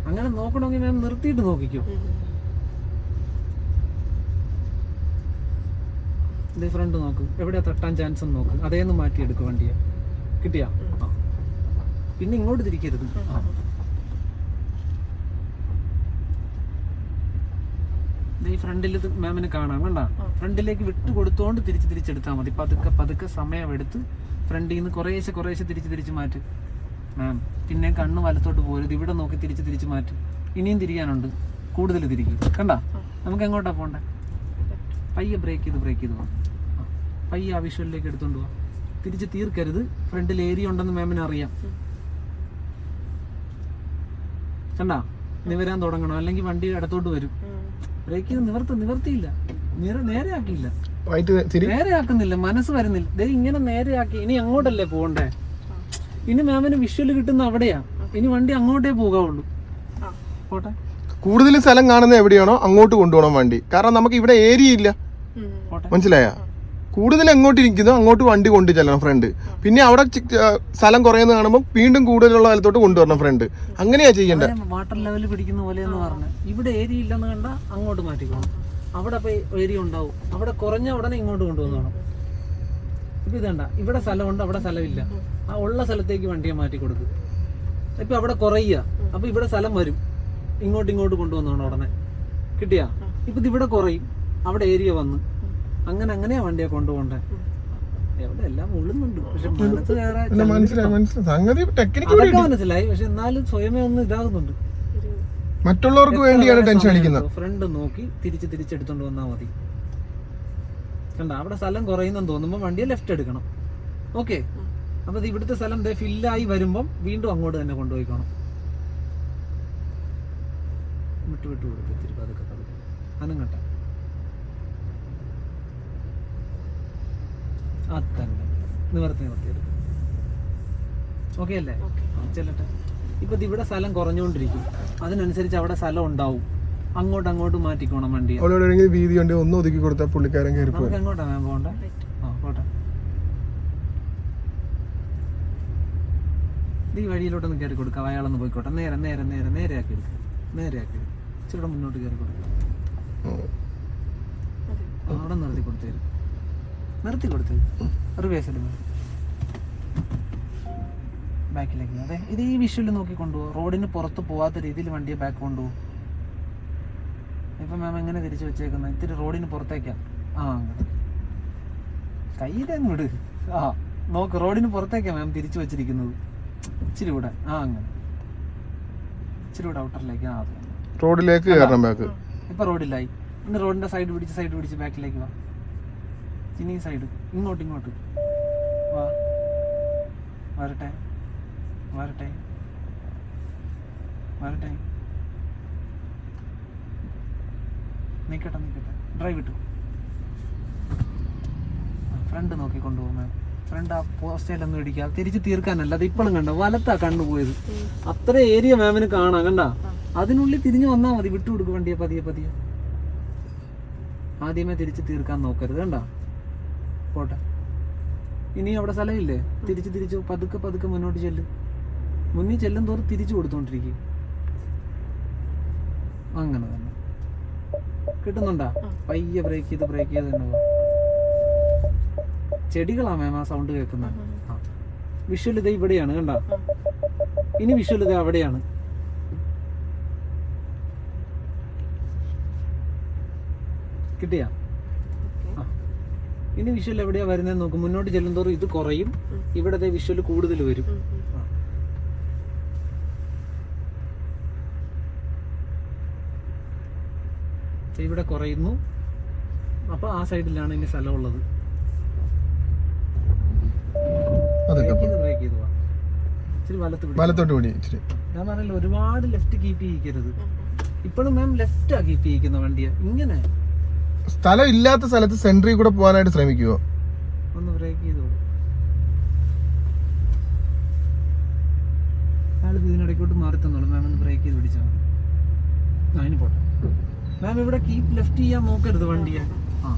അങ്ങനെ നോക്കണമെങ്കിൽ മാം നിർത്തിയിട്ട് നോക്കിക്കോ. ഇത് ഫ്രണ്ട് നോക്ക്, എവിടെയാ തട്ടാൻ ചാൻസ് എന്ന് നോക്ക്. അതേന്ന് മാറ്റിയെടുക്കും വണ്ടിയെ. കിട്ടിയാ? പിന്നെ ഇങ്ങോട്ട് തിരിക്കരുത്. ഈ ഫ്രണ്ടിൽ മാമിന് കാണാം കണ്ട. ഫ്രണ്ടിലേക്ക് വിട്ടു കൊടുത്തോണ്ട് തിരിച്ചെടുത്താൽ മതി. പതുക്കെ സമയമെടുത്ത് ഫ്രണ്ടിൽ നിന്ന് കുറേശ്ശെ തിരിച്ച് മാറ്റ് മാം. പിന്നെ കണ്ണ് വലത്തോട്ട് പോരുത്. ഇവിടെ നോക്കി തിരിച്ച് മാറ്റ്. ഇനിയും തിരിയാനുണ്ട്. കൂടുതൽ തിരിക്കും. കണ്ട നമുക്ക് എങ്ങോട്ടാ പോണ്ടേ? പയ്യെ ബ്രേക്ക് ചെയ്ത് പോവാം. പയ്യെ ആ വിഷ്വലിലേക്ക് എടുത്തോണ്ട് പോവാം. തിരിച്ച് തീർക്കരുത്. ഫ്രണ്ടിൽ ഏരിയ ഉണ്ടെന്ന് മാമിന് അറിയാം. കണ്ടാ നിവരാൻ തുടങ്ങണം, അല്ലെങ്കിൽ വണ്ടി ഇടത്തോട്ട് വരും. ബ്രേക്ക് ചെയ്ത് നിവർത്തിയില്ല. നേരെ ആക്കുന്നില്ല. മനസ്സ് വരുന്നില്ല. ഇങ്ങനെ നേരെയാക്കി. ഇനി അങ്ങോട്ടല്ലേ പോകണ്ടേ? ഇനി മാമിന് വിഷ്വല് കിട്ടുന്ന അവിടെയാ. ഇനി വണ്ടി അങ്ങോട്ടേ പോകാവുള്ളൂ. പോട്ടെ. കൂടുതൽ സ്ഥലം കാണുന്ന എവിടെയാണോ അങ്ങോട്ട് കൊണ്ടുപോകണം വണ്ടി. കാരണം നമുക്ക് ഇവിടെ ഏരിയ ഇല്ല. മനസ്സിലായ? കൂടുതൽ എങ്ങോട്ട് ഇരിക്കുന്നോ അങ്ങോട്ട് വണ്ടി കൊണ്ടു ചെല്ലണം ഫ്രണ്ട്. പിന്നെ അവിടെ സ്ഥലം കുറയുന്ന കാണുമ്പോൾ വീണ്ടും കൂടുതലുള്ള സ്ഥലത്തോട്ട് കൊണ്ടുവരണം ഫ്രണ്ട്. അങ്ങനെയാ ചെയ്യേണ്ടത്. വാട്ടർ ലെവൽ പിടിക്കുന്ന പോലെ എന്ന് പറഞ്ഞാൽ ഇവിടെ ഏരിയ ഇല്ലെന്ന് കണ്ടാൽ അങ്ങോട്ട് മാറ്റിക്കോണം. അവിടെ ഏരിയ ഉണ്ടാവും. അവിടെ കുറഞ്ഞ ഉടനെ ഇങ്ങോട്ട് കൊണ്ടുവന്നോണം. ഇപ്പൊ ഇതണ്ട, ഇവിടെ സ്ഥലമുണ്ട്, അവിടെ സ്ഥലമില്ല. ആ ഉള്ള സ്ഥലത്തേക്ക് വണ്ടിയെ മാറ്റി കൊടുക്കും. ഇപ്പൊ അവിടെ കുറയുക, അപ്പൊ ഇവിടെ സ്ഥലം വരും. ഇങ്ങോട്ട് കൊണ്ടുവന്നോണം ഉടനെ. കിട്ടിയാ? ഇപ്പൊ ഇവിടെ കുറയും, അവിടെ ഏരിയ വന്ന്. അങ്ങനെയാ വണ്ടിയെ കൊണ്ടുപോകണ്ടേ. എവിടെ എല്ലാം ഉള്ളുന്നുണ്ട്. പക്ഷെ മനസ്സിലായി. പക്ഷെ എന്നാലും സ്വയമേ ഒന്ന് ഇതാകുന്നുണ്ട്. മറ്റുള്ളവർക്ക് വേണ്ടിയാണ് ടെൻഷൻ അടിക്കുന്നത്. ഫ്രണ്ട് നോക്കി തിരിച്ചെടുത്തോണ്ട് വന്നാൽ മതി. കണ്ട അവിടെ സ്ഥലം കുറയുന്നെന്ന് തോന്നുമ്പോൾ വണ്ടിയെ ലെഫ്റ്റ് എടുക്കണം. ഓക്കെ. അപ്പൊ ഇവിടുത്തെ സ്ഥലം ഫില്ലായി വരുമ്പം വീണ്ടും അങ്ങോട്ട് തന്നെ കൊണ്ടുപോയിക്കണം. വിട്ടു കൊടുക്കും. ഇത്തിരി പതുക്കെ അനങ്ങട്ടെ. അത് തന്നെ നിവർത്തി എടുക്കും. ഓക്കെ അല്ലേ? ചെല്ലട്ടെ. ഇപ്പൊ ഇവിടെ സ്ഥലം കുറഞ്ഞുകൊണ്ടിരിക്കും. അതിനനുസരിച്ച് അവിടെ സ്ഥലം ഉണ്ടാവും. അങ്ങോട്ട് മാറ്റിക്കോണം വണ്ടി. വീതി കൊണ്ട് ഒന്ന് ഒതുക്കി കൊടുത്താൽ പുള്ളിക്കാരൻ കയറി പോകും. എങ്ങോട്ടാ ഞാൻ പോകണ്ടേ? പോട്ടെ. ഈ വഴിയിലോട്ടൊന്ന് കയറി കൊടുക്കാം. അയാളൊന്ന് പോയിക്കോട്ടെ. നേരെ ആക്കി എടുക്കുക. ഇച്ചിരി മുന്നോട്ട് കയറി കൊടുക്കുക. അവിടെ നിർത്തി കൊടുത്തേരും. റിവേഴ്സിൽ ബാക്കിലേക്ക്. അതെ, ഇത് ഈ വിഷ്വല് നോക്കി കൊണ്ടുപോകും. റോഡിന് പുറത്ത് പോവാത്ത രീതിയിൽ വണ്ടിയെ ബാക്ക് കൊണ്ടുപോകും. ഇപ്പൊ മാം എങ്ങനെ തിരിച്ചു വെച്ചേക്കുന്നത്? ഇത്തിരി റോഡിന് പുറത്തേക്കാ. കയ്യിലങ്ങോട്ട്. നോക്ക്, റോഡിന് പുറത്തേക്കാ മാം തിരിച്ചു വെച്ചിരിക്കുന്നത്. ഇച്ചിരി കൂടെ അങ്ങനെ ഇച്ചിരി കൂടെ ഔട്ടറിലേക്ക്. റോഡിലേക്ക് കയറണം ബാക്ക്. ഇപ്പൊ റോഡിലായി. ഇന്ന് റോഡിന്റെ സൈഡ് പിടിച്ച് ബാക്കിലേക്ക് വാ. ഇനി സൈഡ് ഇങ്ങോട്ട് വാ. വരട്ടെ. നിക്കട്ടെ. ഡ്രൈവ് ഇട്ടു. ഫ്രണ്ട് നോക്കി കൊണ്ടുപോകും. ഫ്രണ്ട് ആ പോസ്റ്റയിലൊന്നും ഇടിക്കുക, തിരിച്ച് തീർക്കാനല്ല. അത് ഇപ്പോഴും കണ്ട വലത്താ കണ്ണു പോയത്. അത്ര ഏരിയ മാമിന് കാണാം, കണ്ട. അതിനുള്ളിൽ തിരിഞ്ഞു വന്നാൽ മതി, വിട്ടുകൊടുക്കും വണ്ടിയെ പതിയെ പതിയെ. ആദ്യമേ തിരിച്ച് തീർക്കാൻ നോക്കരുത്, കണ്ട. പോട്ടെ, ഇനി അവിടെ സ്ഥലമില്ലേ, തിരിച്ച് പതുക്കെ പതുക്കെ മുന്നോട്ട് ചെല്ല്. മുന്നിൽ ചെല്ലും തോറും തിരിച്ചു കൊടുത്തോണ്ടിരിക്കും. അങ്ങനെ തന്നെ കിട്ടുന്നുണ്ടാ. പയ്യെ ബ്രേക്ക് ചെയ്ത് തന്നെ പോവാ. ചെടികളാ മാം ആ സൗണ്ട് കേൾക്കുന്നത്. വിഷ്വൽ ഇത് ഇവിടെയാണ്, കണ്ട. ഇനി വിഷ്വൽ ഇത് അവിടെയാണ്. കിട്ടിയാ? ഇനി വിഷ്വൽ എവിടെയാ വരുന്നതെന്ന് നോക്കും. മുന്നോട്ട് ചെല്ലും തോറും ഇത് കുറയും, ഇവിടത്തെ വിഷ്വൽ കൂടുതൽ വരും. ഇവിടെ കുറയുന്നു. അപ്പൊ ആ സൈഡിലാണ് ഇനി സ്ഥലമുള്ളത്. ബ്രേക്ക് ചെയ്ത് പോവാ. ഇച്ചിരി വലത്തോട്ട് പിടി. ഞാൻ പറഞ്ഞല്ലോ, ഒരുപാട് ലെഫ്റ്റ് കീപ്പ് ചെയ്യിക്കരുത്. ഇപ്പോഴും മാം ലെഫ്റ്റാ കീപ്പ് ചെയ്യിക്കുന്ന വണ്ടിയാ. ഇങ്ങനെ സ്ഥലം ഇല്ലാത്ത സ്ഥലത്ത് സെൻട്രിൽ കൂടെ പോകാനായിട്ട് ശ്രമിക്കുവോ? ഒന്ന് ബ്രേക്ക് ചെയ്തോളൂ. ആളിത് ഇതിനിടയ്ക്കോട്ട് മാറി തന്നോളൂ. മാം ഒന്ന് ബ്രേക്ക് ചെയ്ത് പിടിച്ചാൽ മതി. അതിന് പോട്ടെ മാം. ഇവിടെ കീപ്പ് ലെഫ്റ്റ് ചെയ്യാൻ നോക്കരുത് വണ്ടിയെ. ആ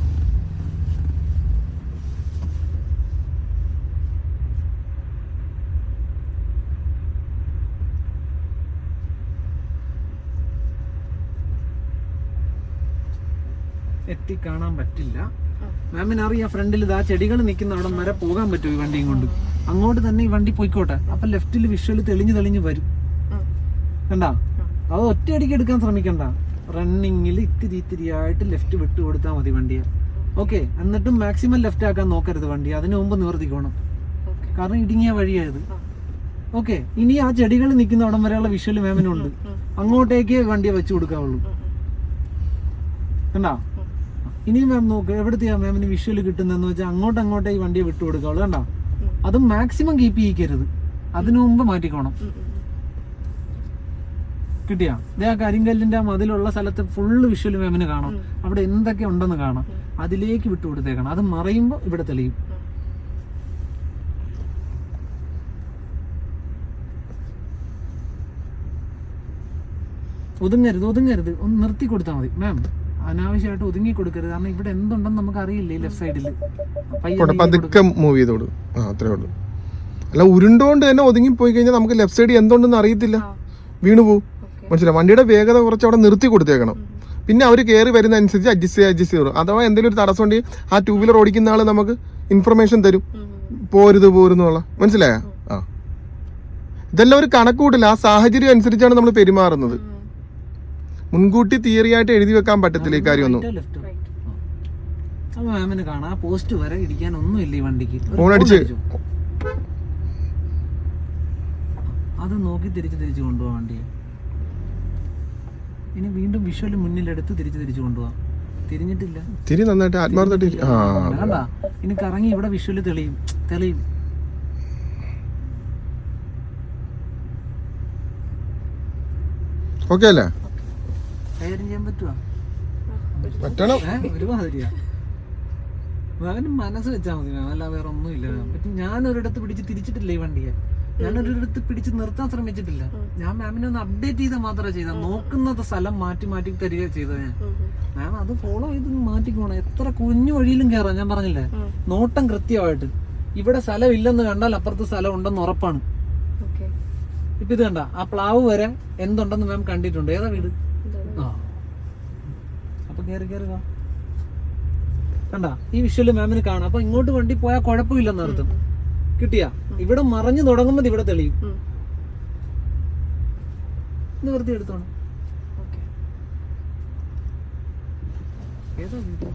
എത്തി കാണാൻ പറ്റില്ല. മാമിന് അറിയാം ഫ്രണ്ടിൽ ഇതാ ചെടികൾ നിൽക്കുന്ന അവിടെ വരെ പോകാൻ പറ്റും ഈ വണ്ടിയും കൊണ്ട്. അങ്ങോട്ട് തന്നെ ഈ വണ്ടി പോയിക്കോട്ടെ. അപ്പൊ ലെഫ്റ്റിൽ വിഷ്വൽ തെളിഞ്ഞ് വരും, കണ്ടാ. അത് ഒറ്റയടിക്ക് എടുക്കാൻ ശ്രമിക്കണ്ട. റണ്ണിങ്ങിൽ ഇത്തിരി ആയിട്ട് ലെഫ്റ്റ് വിട്ടു കൊടുത്താൽ മതി വണ്ടിയെ. ഓക്കെ, എന്നിട്ടും മാക്സിമം ലെഫ്റ്റ് ആക്കാൻ നോക്കരുത് വണ്ടി. അതിനു മുമ്പ് നിവർത്തിക്കോണം, കാരണം ഇടുങ്ങിയ വഴിയായത്. ഓക്കെ, ഇനി ആ ചെടികൾ നിൽക്കുന്ന അവിടം വരെയുള്ള വിഷ്വൽ മാമിനുണ്ട്. അങ്ങോട്ടേക്ക് വണ്ടിയെ വെച്ചു കൊടുക്കാവുള്ളൂ, കണ്ടാ. ഇനി മാം നോക്ക്, എവിടത്തെയാ മാമിന് വിഷ്വൽ കിട്ടുന്നതെന്ന് വെച്ചാൽ അങ്ങോട്ടേ ഈ വണ്ടിയെ വിട്ടു കൊടുക്കാവുള്ളൂ, കണ്ടാ. അത് മാക്സിമം കീപ്പ് ചെയ്യിക്കരുത്, അതിനു മുമ്പ് മാറ്റിക്കോണം. കിട്ടിയാ? ഇതേ ആ കരിങ്കല്ലിന്റെ മതിലുള്ള സ്ഥലത്ത് ഫുള്ള് വിഷ്വൽ മാമിന് കാണാം. അവിടെ എന്തൊക്കെ ഉണ്ടെന്ന് കാണാം. അതിലേക്ക് വിട്ടു കൊടുത്തേക്കണം. അത് മറയുമ്പോ ഇവിടെ തെളിയും. ഒതുങ്ങരുത്, ഒന്ന് നിർത്തി കൊടുത്താൽ മതി മാം. അനാവശ്യമായിട്ട് ഒതുങ്ങി കൊടുക്കരുത്, കാരണം ഇവിടെ എന്തുണ്ടെന്ന് നമുക്ക് അറിയില്ല. ഈ ലെഫ്റ്റ് സൈഡിൽ മൂവ് ചെയ്തോളൂ, അത്രേ ഉള്ളൂ. അല്ല, ഉരുണ്ടോണ്ട് തന്നെ ഒതുങ്ങി പോയി കഴിഞ്ഞാൽ നമുക്ക് ലെഫ്റ്റ് സൈഡിൽ എന്തുണ്ടെന്ന് അറിയത്തില്ല, വീണു പോവും. മനസ്സിലായി? വണ്ടിയുടെ വേഗത കുറച്ച് അവിടെ നിർത്തി കൊടുത്തേക്കണം. പിന്നെ അവർ കയറി വരുന്ന അനുസരിച്ച് അഡ്ജസ്റ്റ് ചെയ്തു. അഥവാ എന്തെങ്കിലും ഒരു തടസ്സം ഉണ്ടെങ്കിൽ ആ ടൂ വീലർ ഓടിക്കുന്ന ആള് നമുക്ക് ഇൻഫർമേഷൻ തരും, പോരുന്നുള്ള. മനസ്സിലായോ? ആ, ഇതെല്ലാം ഒരു കണക്കൂട്ടില്ല. ആ സാഹചര്യം അനുസരിച്ചാണ് നമ്മൾ പെരുമാറുന്നത്. മുൻകൂട്ടി തിയറി ആയിട്ട് എഴുതി വെക്കാൻ പറ്റത്തില്ല ഈ കാര്യമൊന്നും. പോസ്റ്റ് വരെ ഇടിക്കാൻ ഒന്നുമില്ല ഈ വണ്ടിക്ക്. ഫോണടിച്ച് അത് നോക്കി തിരിച്ച് കൊണ്ടുപോകാൻ വണ്ടിയെ. ഇനി വീണ്ടും വിഷ്വൽ മുന്നിലെടുത്ത് തിരിച്ച് കൊണ്ടുപോകാം. തിരിഞ്ഞിട്ടില്ല, തിരി നന്നായിട്ട് ആത്മാർത്ഥമായിട്ട്. കണ്ടാ, ഇനി കറങ്ങി ഇവിടെ വിഷ്വൽ തെളിയും. ഓക്കെ അല്ലേ? കൈകാര്യം ചെയ്യാൻ പറ്റുവാ? പറ്റണം. ഒരുമാതിരിയാ. അവന് മനസ്സ് വെച്ചാൽ മതി മാം, അല്ല വേറെ ഒന്നുമില്ല. ഞാനൊരിടത്ത് പിടിച്ച് തിരിച്ചിട്ടില്ല ഈ വണ്ടിയെ. ഞാനൊരിടത്ത് പിടിച്ച് നിർത്താൻ ശ്രമിച്ചിട്ടില്ല. ഞാൻ മാമിനെ ഒന്ന് അപ്ഡേറ്റ് ചെയ്താൽ മാത്രമേ ചെയ്ത. നോക്കുന്നത് സ്ഥലം മാറ്റി തരിക ചെയ്തത് ഞാൻ. മാം അത് ഫോളോ ചെയ്ത് മാറ്റിക്കോണം. എത്ര കുഞ്ഞു വഴിയിലും കയറാം. ഞാൻ പറഞ്ഞില്ലേ, നോട്ടം കൃത്യമായിട്ട്. ഇവിടെ സ്ഥലം ഇല്ലെന്ന് കണ്ടാൽ അപ്പുറത്ത് സ്ഥലം ഉണ്ടെന്ന് ഉറപ്പാണ്. ഇപ്പൊ ഇത് കണ്ട, ആ പ്ലാവ് വരെ എന്തുണ്ടെന്ന് മാം കണ്ടിട്ടുണ്ട്. ഏതാ വീട്? ആ, അപ്പൊ കയറി വാ. കണ്ട, ഈ വിഷ്വല് മാമിന് കാണാം. അപ്പൊ ഇങ്ങോട്ട് വണ്ടി പോയാൽ കുഴപ്പമില്ലെന്ന് അർത്ഥം. കിട്ടിയാ? ഇവിടെ മറഞ്ഞു തുടങ്ങുമ്പോൾ ഇവിടെ തെളിയും. നിവൃത്തി എടുത്തോണം. ഏതാ വീട്?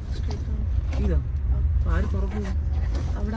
ഇതാ. ആര് തുറക്കും? അവിടെ